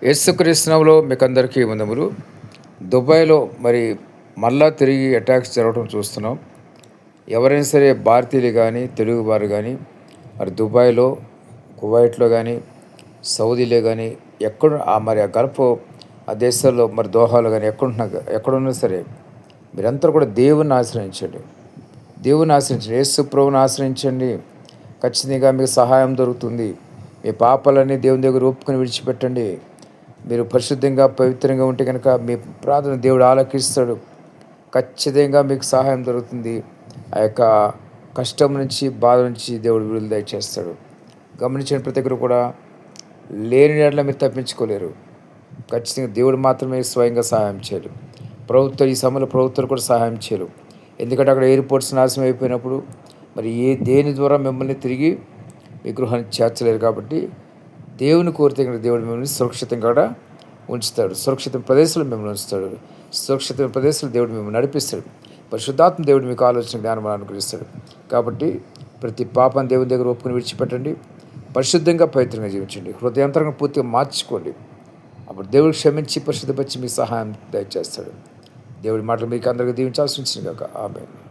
యేసుక్రీస్తునామములో మీకందరికీ వందములు. దుబాయ్‌లో మళ్ళా తిరిగి అటాక్స్ జరగడం చూస్తున్నాం. ఎవరైనా సరే భారతీయులు గానీ, తెలుగు వారు గానీ దుబాయ్‌లో, కువైట్‌లో గానీ, సౌదీలో గానీ ఆ గల్ఫ్ ఆ దేశాల్లో దోహాలో గానీ ఎక్కడున్నా సరే మీరందరూ కూడా దేవుణ్ణి ఆశ్రయించండి. యేసు ప్రభువుని ఆశ్రయించండి. ఖచ్చితంగా మీకు సహాయం దొరుకుతుంది. మీ పాపాలన్నీ దేవుని దగ్గర ఒప్పుకొని విడిచిపెట్టండి. మీరు పరిశుద్ధంగా, పవిత్రంగా ఉంటే కనుక మీ ప్రార్థన దేవుడు ఆలకిస్తాడు. ఖచ్చితంగా మీకు సహాయం దొరుకుతుంది. ఆ యొక్క కష్టం నుంచి, బాధ నుంచి దేవుడు విడుదల దయచేస్తాడు. గమనించిన ప్రతి ఒక్కరు కూడా లేని యెడల మీరు తప్పించుకోలేరు. ఖచ్చితంగా దేవుడు మాత్రమే స్వయంగా సహాయం చేయాలి. ఈ సమయంలో ప్రభుత్వాలు కూడా సహాయం చేయరు. ఎందుకంటే అక్కడ ఎయిర్పోర్ట్స్ నాశనం అయిపోయినప్పుడు దేని ద్వారా మిమ్మల్ని తిరిగి మీ గృహానికి చేర్చలేరు. కాబట్టి దేవుని కోరితే దేవుడు మిమ్మల్ని సురక్షితంగా కూడా ఉంచుతాడు. సురక్షిత ప్రదేశంలో మిమ్మల్ని ఉంచుతాడు. సురక్షిత ప్రదేశంలో దేవుడు మిమ్మల్ని నడిపిస్తాడు. పరిశుద్ధాత్మ దేవుడు మీకు ఆలోచన జ్ఞానం అనుగ్రహిస్తాడు. కాబట్టి ప్రతి పాపాన్ని దేవుని దగ్గర ఒప్పుకొని విడిచిపెట్టండి. పరిశుద్ధంగా, పవిత్రంగా జీవించండి. హృదయాంతరంగా పూర్తిగా మార్చుకోండి. అప్పుడు దేవుడు క్షమించి పరిశుద్ధపరిచి మీ సహాయం దయచేస్తాడు. దేవుడి మాటలు మీకు అందరికీ దీవించాల్సి వచ్చింది కాక. ఆమేన్.